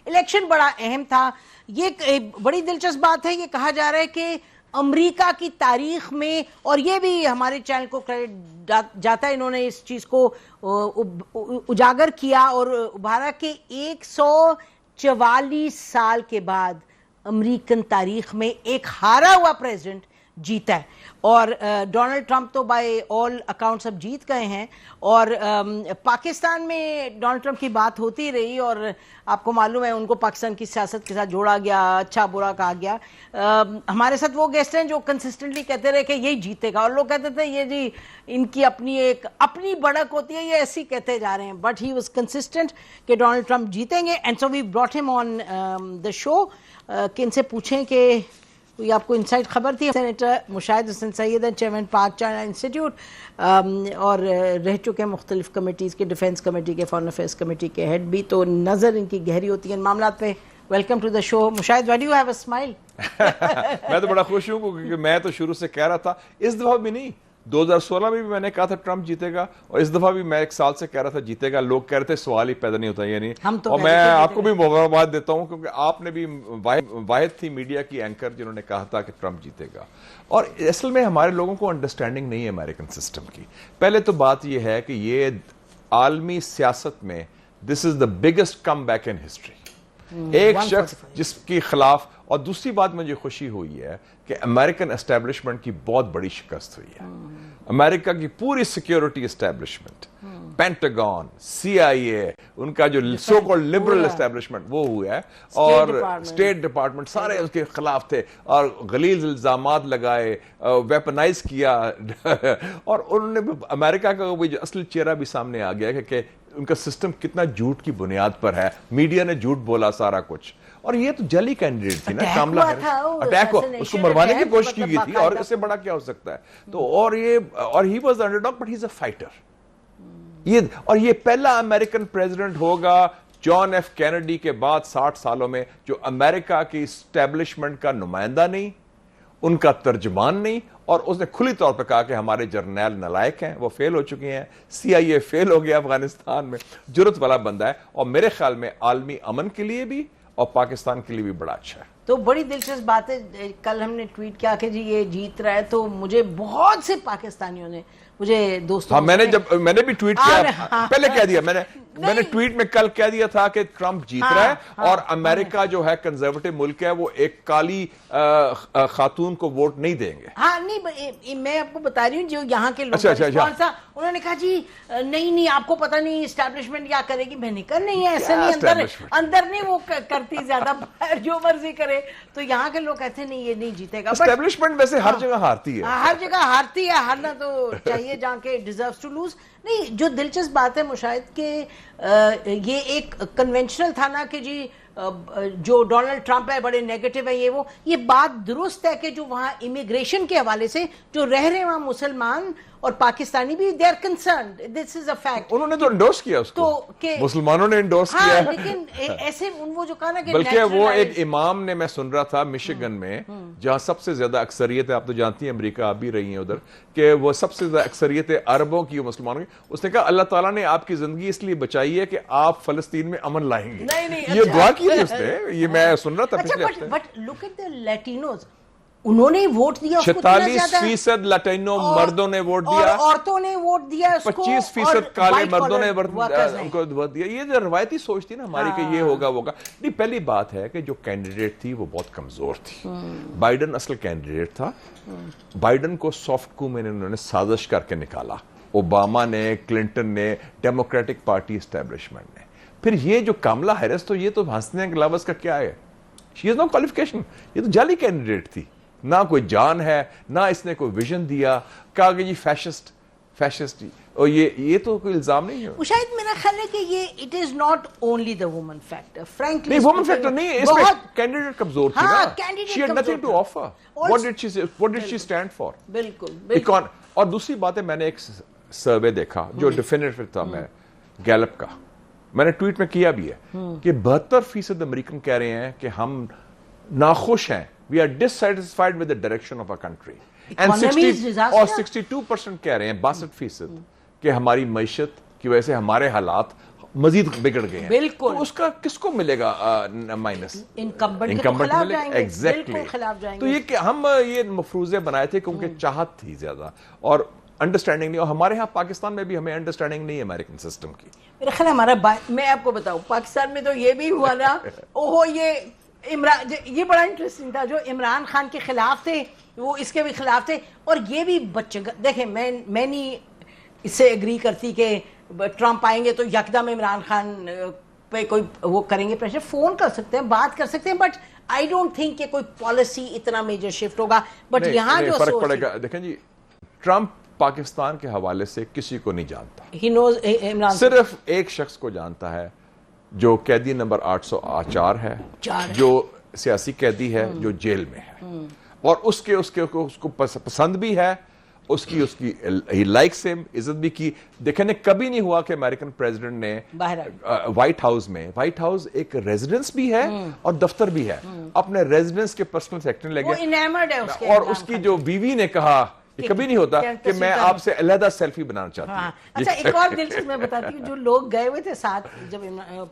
Election بڑا اہم تھا. یہ بڑی دلچسپ بات ہے, یہ کہا جا رہا ہے کہ امریکہ کی تاریخ میں, اور یہ بھی ہمارے چینل کو کریڈٹ جاتا ہے, انہوں نے اس چیز کو اجاگر کیا اور ابھارا کہ 144 سال کے بعد امریکن تاریخ میں ایک ہارا ہوا پریزیڈنٹ جیتا ہے. اور ڈونلڈ ٹرمپ تو بائی آل اکاؤنٹس اب جیت گئے ہیں, اور پاکستان میں ڈونلڈ ٹرمپ کی بات ہوتی رہی, اور آپ کو معلوم ہے ان کو پاکستان کی سیاست کے ساتھ جوڑا گیا, اچھا برا کہا گیا. ہمارے ساتھ وہ گیسٹ ہیں جو کنسسٹنٹلی کہتے رہے کہ یہی جیتے گا, اور لوگ کہتے تھے یہ جی ان کی اپنی بڑک ہوتی ہے, یہ ایسی کہتے جا رہے ہیں. بٹ ہی واز کنسسٹنٹ کہ ڈونلڈ ٹرمپ جیتیں گے, اینڈ سو وی براٹ ہم آن دا شو کہ ان سے پوچھیں کہ کوئی آپ کو انسائٹ خبر تھی. سینیٹر مشاہد حسن سید ہیں, چیئرمین پاک چائنا انسٹیٹیوٹ, اور رہ چکے مختلف کمیٹیز کے, ڈیفنس کمیٹی کے, فارن افیئرس کمیٹی کے ہیڈ بھی, تو نظر ان کی گہری ہوتی ہے ان معاملات پہ. Welcome to the show Mushahid. Why do you have a smile? میں تو بڑا خوش ہوں کیونکہ میں تو شروع سے کہہ رہا تھا, اس دفعہ بھی نہیں, 2016 میں بھی میں نے کہا تھا ٹرمپ جیتے گا, اور اس دفعہ بھی میں 1 سال سے کہہ رہا تھا جیتے گا. لوگ کہہ رہے تھے سوال ہی پیدا نہیں ہوتا, یعنی اور میں آپ کو بھی مبارکباد دیتا ہوں کیونکہ آپ نے بھی واحد تھی میڈیا کی اینکر جنہوں نے کہا تھا کہ ٹرمپ جیتے گا. اور اصل میں ہمارے لوگوں کو انڈرسٹینڈنگ نہیں ہے امریکن سسٹم کی. پہلے تو بات یہ ہے کہ یہ عالمی سیاست میں this is the biggest comeback in history, ایک شخص جس کے خلاف. اور دوسری بات مجھے خوشی ہوئی ہے کہ امریکن اسٹیبلشمنٹ کی بہت بڑی شکست ہوئی ہے. امریکہ کی پوری سیکیورٹی اسٹیبلشمنٹ, پینٹاگون, سی آئی اے, ان کا جو سو کالڈ لبرل اسٹیبلشمنٹ وہ ہوا ہے, اور اسٹیٹ ڈپارٹمنٹ سارے اس کے خلاف تھے, اور غلیظ الزامات لگائے, ویپنائز کیا, اور انہوں نے امریکہ کا جو اصل چہرہ بھی سامنے آ گیا کہ ان کا سسٹم کتنا جھوٹ کی بنیاد پر ہے. میڈیا نے جھوٹ بولا سارا کچھ, اور یہ تو جلی کینڈیڈیٹ تھی نا, کاملا اٹیک ہوا, اس کو مروانے کی کوشش کی گئی تھی, اور اس سے بڑا کیا ہو سکتا ہے. تو اور he was under dog but he is a fighter. اور یہ پہلا امریکن پریزیڈنٹ ہوگا جان ایف کینیڈی کے بعد 60 سالوں میں جو امریکہ کی اسٹیبلشمنٹ کا نمائندہ نہیں, ان کا ترجمان نہیں, اور اس نے کھلی طور پہ کہا کہ ہمارے جرنیل نالائق ہیں, وہ فیل ہو چکے ہیں, سی آئی اے فیل ہو گیا افغانستان میں. جرت والا بندہ ہے, اور میرے خیال میں عالمی امن کے لیے بھی اور پاکستان کے لیے بھی بڑا اچھا ہے. تو بڑی دلچسپ بات ہے, کل ہم نے ٹویٹ کیا کہ جی یہ جیت رہا ہے, تو مجھے بہت سے پاکستانیوں نے, مجھے دوستوں, میں نے بھی ٹویٹ کیا, پہلے کہہ دیا میں نے ٹویٹ میں کل کہہ دیا تھا کہ ٹرمپ جیت رہا ہے, اور امریکہ جو ہے کنزرویٹو ملک ہے, وہ ایک کالی خاتون کو ووٹ نہیں دیں گے. ہاں نہیں, میں آپ کو بتا رہی ہوں جو یہاں کے لوگ انہوں نے کہا جی نہیں آپ کو پتہ نہیں اسٹیبلشمنٹ کیا کرے گی. میں نے کہا نہیں ایسے نہیں, اندر نہیں وہ کرتی زیادہ, جو مرضی کرے. تو یہاں کے لوگ کہتے ہیں نہیں یہ نہیں جیتے گا. اسٹیبلشمنٹ ویسے ہر جگہ ہارتی ہے, ہر جگہ ہارتی ہے, ہارنا تو چاہیے جہاں کے ڈیزروز ٹو لوز. نہیں, جو دلچسپ بات ہے مشاہد کہ یہ ایک کنونشنل تھا نا کہ جی جو ڈونلڈ ٹرمپ ہے بڑے نیگیٹو ہے, یہ بات درست ہے کہ جو وہاں امیگریشن کے حوالے سے جو رہ رہے وہاں مسلمان اور پاکستانی بھی they are concerned, this is a fact. انہوں نے تو انڈورس کیا اس کو, مسلمانوں نے انڈورس کیا, لیکن ایسے وہ جو کہا نا کہ بلکہ وہ ایک امام نے, میں سن رہا تھا مشیگن میں جہاں سب سے زیادہ اکثریت ہے, آپ تو جانتی ہیں امریکہ آپ بھی رہی ہیں ادھر, کہ وہ سب سے زیادہ اکثریت ہے عربوں کی, مسلمانوں کی. اس نے کہا اللہ تعالیٰ نے آپ کی زندگی اس لیے بچائی ہے کہ آپ فلسطین میں امن لائیں گے. یہ دعا کی تھی اس نے, یہ میں سن رہا تھا پچھلے ہفتے. بٹ لک ایٹ دی لیٹینوز, انہوں نے ووٹ دیا, 46% لٹینو مردوں نے ووٹ دیا, عورتوں نے ووٹ دیا, 25% کالے مردوں نے ان کو ووٹ دیا. یہ جو روایتی سوچ تھی نا ہماری کہ یہ ہوگا وہ ہوگا نہیں. پہلی بات ہے کہ جو کینڈیڈیٹ تھی وہ بہت کمزور تھی. بائیڈن اصل کینڈیڈیٹ تھا, بائیڈن کو سافٹ کو میں نے انہوں نے سازش کر کے نکالا, اوباما نے, کلنٹن نے, ڈیموکریٹک پارٹی اسٹیبلشمنٹ نے. پھر یہ جو کاملا ہیرس, تو یہ تو ہنسنے کے علاوہ اس کا کیا ہے, شی از نو کوالیفیکیشن. یہ تو جعلی کینڈیڈیٹ تھی, نہ کوئی جان ہے, نہ اس نے کوئی ویژن دیا, کہا کہ جی فیشسٹ, اور یہ تو کوئی الزام نہیں ہے. شاید میرا خیال ہے کہ یہ it is not only the woman factor, frankly نہیں وومن فیکٹر نہیں, اس میں کینڈیڈیٹ کمزور تھی نا, she had nothing to offer, what did she stand for. بالکل. اور دوسری بات ہے, میں نے ایک سروے دیکھا جو ڈیفینیٹو تھا, میں گیلپ کا, میں نے ٹویٹ میں کیا بھی ہے کہ 72% امریکن کہہ رہے ہیں کہ ہم ناخوش ہیں, we are dissatisfied with the direction of our country. اور 62% کہہ رہے ہیں, 62% کہ ہماری معیشت کی وجہ سے ہمارے حالات مزید بگڑ گئے ہیں. بالکل. تو اس کا کس کو ملے گا مائنس؟ انکمبنٹ کے خلاف جائیں گے. ایگزیکٹلی. خلاف جائیں گے. تو یہ کہ ہم یہ مفروضے بنائے تھے کیونکہ چاہت تھی زیادہ اور انڈرسٹینڈنگ نہیں, اور ہمارے ہاں پاکستان میں بھی ہمیں انڈرسٹینڈنگ نہیں ہے امریکن سسٹم کی. میرا خیال ہے ہمارا میں آپ کو بتاؤں پاکستان میں تو یہ بھی ہوا نا, اوہو یہ بڑا انٹرسٹنگ تھا, جو عمران خان کے خلاف تھے وہ اس کے بھی خلاف تھے, اور یہ بھی بچے دیکھیں میں نہیں اس سے ایگری کرتی کہ ٹرمپ آئیں گے تو یکدم عمران خان پہ کوئی وہ کریں گے پریشر, فون کر سکتے ہیں, بات کر سکتے ہیں, بٹ آئی ڈونٹ تھنک کہ کوئی پالیسی اتنا میجر شفٹ ہوگا. بٹ یہاں جو فرق پڑے گا, دیکھیں جی ٹرمپ پاکستان کے حوالے سے کسی کو نہیں جانتا, ہی نوز عمران صرف ایک شخص کو جانتا ہے جو قیدی نمبر 804 ہے, جو سیاسی قیدی ہے جو جیل میں ہے, اور اس کو پسند بھی ہے, اس کی ہی لائکس ہم, عزت بھی کی. دیکھیں نے کبھی نہیں ہوا کہ امریکن پریزیڈنٹ نے وائٹ ہاؤس ایک ریزیڈنس بھی ہے اور دفتر بھی ہے, اپنے ریزیڈنس کے پرسنل سیکٹر لے گئے, اور اس کی جو بیوی نے کہا یہ کبھی نہیں ہوتا کہ میں آپ سے علیحدہ سیلفی بنانا چاہتی ہوں. اچھا ایک اور دلچسپ میں بتاتی ہوں, جو لوگ گئے ہوئے تھے ساتھ جب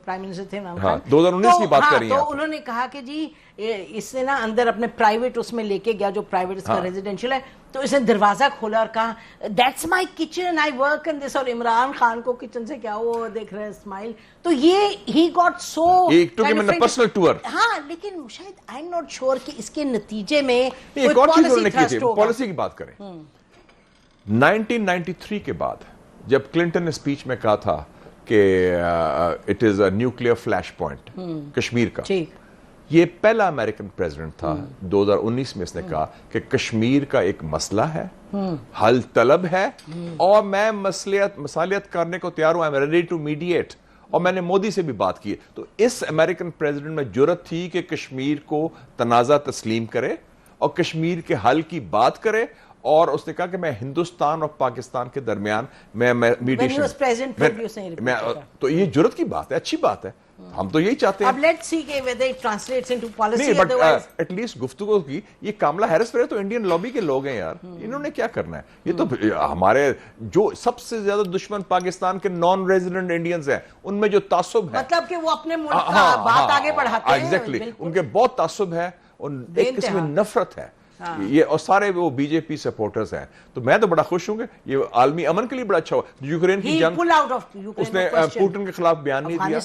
پرائم منسٹر تھے عمران خان 2019 کی بات کر رہی ہیں, تو انہوں نے کہا کہ جی اس نے نا اندر اپنے پرائیویٹ اس میں لے کے گیا, جو پرائیویٹ اس کا ریزیڈینشیل ہے, تو اس نے دروازہ کھولا اور کہا that's my kitchen, I work in this, اور عمران خان کو کچن سے کیا وہ دیکھ رہے اسمائل. تو یہ he got so personal tour. ہاں لیکن شاید آئی ایم ناٹ شیور کہ اس کے نتیجے میں ایک اور چیز پالیسی کی بات کریں. 1993 کے بعد جب کلنٹن نے سپیچ میں کہا تھا کہ it is a nuclear flash point Kashmir کا, یہ پہلا امریکن پریزیڈنٹ تھا 2019 میں اس نے کہا کہ کشمیر کا ایک مسئلہ ہے, حل طلب ہے, اور میں مصالحت کرنے کو تیار ہوں, I'm ready to mediate. اور میں نے مودی سے بھی بات کی. تو اس امریکن پریزیڈنٹ میں جرأت تھی کہ کشمیر کو تنازع تسلیم کرے اور کشمیر کے حل کی بات کرے, اور اس نے کہا کہ میں ہندوستان اور پاکستان کے درمیان میں میڈیشن. تو یہ جرأت کی بات ہے, اچھی بات ہے, ہم تو یہی چاہتے ہیں. اب لیٹس سی کہ whether it translates into policy. نہیں بٹ ایٹ لیسٹ گفتگو کی. یہ کاملا ہیرس پر تو انڈین لابی کے لوگ ہیں یار, انہوں نے کیا کرنا ہے. یہ تو ہمارے جو سب سے زیادہ دشمن پاکستان کے نان ریزیڈنٹ انڈینز ہیں, ان میں جو تعصب ہے, مطلب کہ وہ اپنے ملک کا بات آگے بڑھاتے ہیں. ایگزیکٹلی, ان کے بہت تعصب ہے, ایک قسم میں نفرت ہے یہ, اور سارے وہ بی جے پی سپورٹرز ہیں. تو میں تو بڑا خوش ہوں گے, یہ عالمی امن کے لیے بڑا اچھا ہوا. یوکرین کی جنگ اس نے پوٹن کے خلاف بیان نہیں دیا.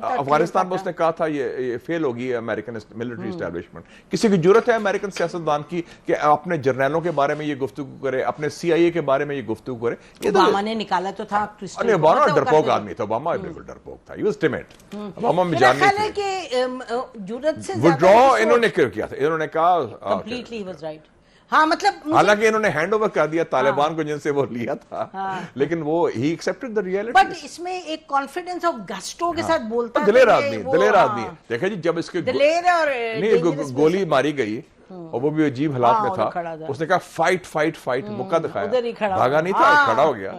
افغانستان میں اس نے کہا تھا یہ فیل ہوگی امریکن ملٹری اسٹیبلشمنٹ. کسی کی جرأت ہے امریکن سیاستدان کی کہ اپنے جرنیلوں کے بارے میں یہ گفتگو کرے, اپنے سی آئی اے کے بارے میں یہ گفتگو کرے. اوباما نے نکالا تو تھا, اوباما ڈرپوک آدمی تھا, اوباما بالکل ڈرپوک تھا, ہی واز ٹیمڈ. اوباما میں جان نہیں تھی وڈرا. انہوں نے کیا تھا, انہوں نے کہا ہاں مطلب حالانکہ انہوں نے ہینڈ اوور کر دیا طالبان کو جن سے وہ لیا تھا, لیکن وہ ہی ایکسپٹڈ دی ریئلٹی. بٹ اس میں ایک کانفیڈنس اور گسٹو کے ساتھ بولتا ہے, دلیر آدمی ہے. دیکھیں جی جب اس کے گولی ماری گئی اور وہ بھی عجیب حالات میں تھا, اس نے کہا فائٹ موقع دکھایا, بھاگا نہیں تھا, کھڑا ہو گیا.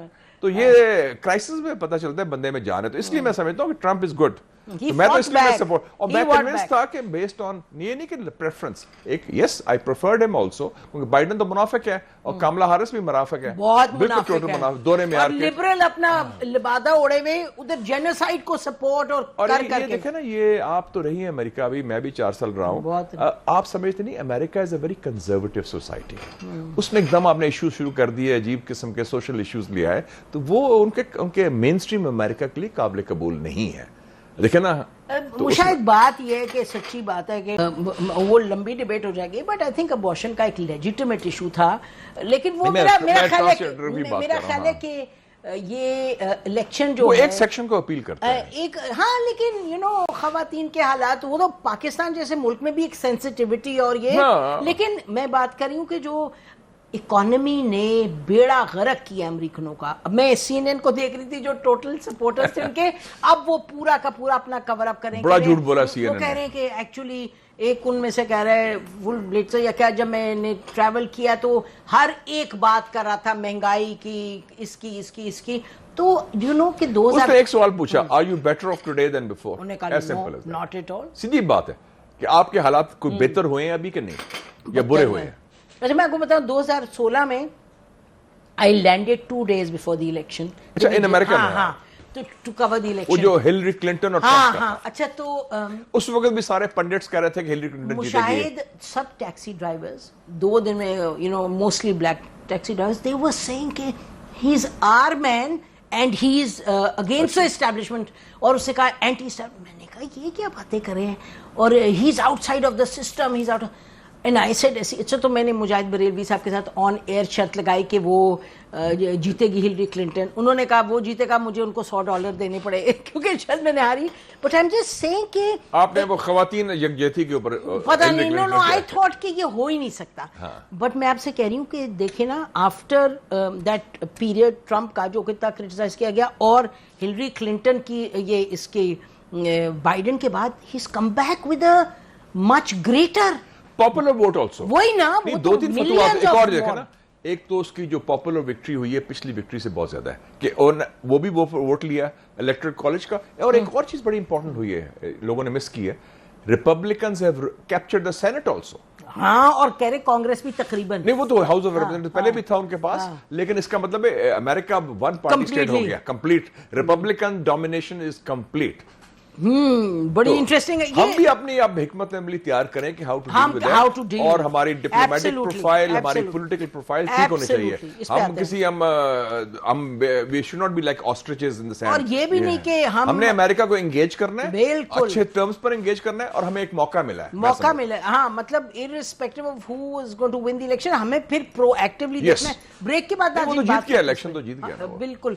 تو یہ کرائسس میں پتہ چلتا ہے بندے میں جان ہے. تو اس لیے میں سمجھتا ہوں کہ ٹرمپ از گڈ. میں تو اس لیے میں سپورٹ, اور میں کنونس تھا کہ بیسڈ آن یہ نہیں کہ پریفرنس ایک, یس آئی پریفرڈ ہم آلسو, کیونکہ بائیڈن تو منافق ہے اور کاملا ہیرس بھی منافق ہے, بالکل ٹوٹل منافق, دونوں معیار کے, اور لبرل اپنا لبادہ اوڑے ہوئے ادھر جینوسائیڈ کو سپورٹ اور کر کے. دیکھیں نا یہ آپ تو رہی ہیں امریکہ, ابھی میں بھی 4 سال رہا ہوں, آپ سمجھتے نہیں امریکہ از اے ویری کنزرویٹو سوسائٹی. اس میں ایک دم آپ نے ایشوز شروع کر دیے, عجیب قسم کے سوشل ایشوز لیا ہے, تو وہ ان کے مین اسٹریم امریکہ کے لیے قابل قبول نہیں ہے. دیکھیں نا, شاید بات یہ ہے کہ سچی بات ہے کہ وہ لمبی ڈیبیٹ ہو جائے گی, بٹ آئی تھنک ابورشن کا ایک لیجیٹیمیٹ ایشو تھا, لیکن وہ میرا خیال ہے کہ یہ الیکشن جو ایک سیکشن کو اپیل کرتا ہے ایک, ہاں لیکن خواتین کے حالات, وہ تو پاکستان جیسے ملک میں بھی ایک سینسٹیوٹی اور یہ, لیکن میں بات کر رہی ہوں کہ جو اکانومی نے بیڑا غرق کیا امریکنوں کا. اب میں سی این این کو دیکھ رہی تھی جو ٹوٹل سپورٹرز تھے ان کے, اب وہ پورا کا پورا اپنا کور اپ کریں, بڑا جھوٹ بولا سی این این. وہ کہہ رہے ہیں کہ ایکچولی ایک ان میں سے کہہ رہے ہیں فل بلیٹس یا کیا, جب میں نے ٹریول کیا تو ہر ایک بات کر رہا تھا مہنگائی کی, اس کی. تو ڈو نو کہ 2000 اس نے ایک سوال پوچھا, are you better off today than before, انہوں نے کہا ناٹ ایٹ آل. سیدھی بات ہے کہ آپ کے حالات کوئی بہتر ہوئے ہیں ابھی کہ نہیں, یا برے ہوئے ہیں. اچھا میں آپ کو بتاؤں 2016 میں I landed 2 days before the election. اچھا ان امریکہ میں, to cover the election. وہ جو ہلری کلنٹن اور ہاں ٹرمپ کا ہاں اچھا تو اس وقت بھی سارے پنڈٹس کہہ رہے تھے کہ ہلری کلنٹن جیتے گی. مشاہد سب ٹیکسی ڈرائیورز 2 دن میں mostly black taxi drivers they were saying کہ he is our man and he is against the establishment, اور اس سے کہا اینٹی اسٹیبلشمنٹ. میں نے کہا یہ کیا باتیں کر رہے ہیں, اور he is outside of the system, he is out. And I said ایسی. اچھا تو میں نے مجاہد بریلوی صاحب کے ساتھ آن ایئر شرط لگائی کہ وہ جیتے گی ہلری کلنٹن. انہوں نے کہا وہ جیتے گا, مجھے ان کو $100 دینے پڑے کیونکہ شاید میں نے ہاری. But I am just seeing کہ آپ نے وہ خواتین یکجہتی کے اوپر پتہ نہیں, نو آئی تھاٹ کہ یہ ہو ہی نہیں سکتا. بٹ میں آپ سے کہہ رہی ہوں کہ دیکھیں نا, آفٹر دیٹ پیریڈ ٹرمپ کا جو کتنا کرٹیسائز کیا گیا, اور ہلری کلنٹن کی یہ اس کے بائیڈن کے بعد, he is come back with a much greater popular vote also. وہی نا, وہ 2-3 فتوحات ایک اور دیکھا نا. ایک تو اس کی جو پاپولر وکٹری ہوئی ہے پچھلی وکٹری سے بہت زیادہ ہے کہ وہ بھی ووٹ لیا الیکٹرل کالج کا. اور ایک اور چیز بڑی امپورٹنٹ ہوئی ہے, لوگوں نے مس کی ہے, Republicans have captured the Senate also. ہاں, اور کہہ رہے کانگریس بھی تقریباً نہیں, وہ تو ہاؤس آف ریپرزینٹیٹیو پہلے بھی تھا ان کے پاس, لیکن اس کا مطلب ہے امریکہ ون پارٹی اسٹیٹ ہو گیا complete. Republican domination is complete. بڑی انٹرسٹنگ ہے. ہم بھی اپنی اب حکمت عملی تیار کریں کہ ہاؤ ٹو ڈیل, اور ہماری ڈپلومیٹک پروفائل, ہماری پولیٹیکل پروفائل ٹھیک ہونی چاہیے. ہم کسی we should not be like ostriches in the sand. اور یہ بھی نہیں کہ ہم نے امریکہ کو انگیج کرنا ہے, بالکل اچھے ٹرمز پر انگیج کرنا ہے, اور ہمیں ایک موقع ملا ہے. ہاں, مطلب irrespective of who is going to win the election, ہمیں پھر پرو ایکٹیولی دیکھنا ہے. بریک کے بعد وہ تو جیت گیا الیکشن, تو جیت گیا. بالکل.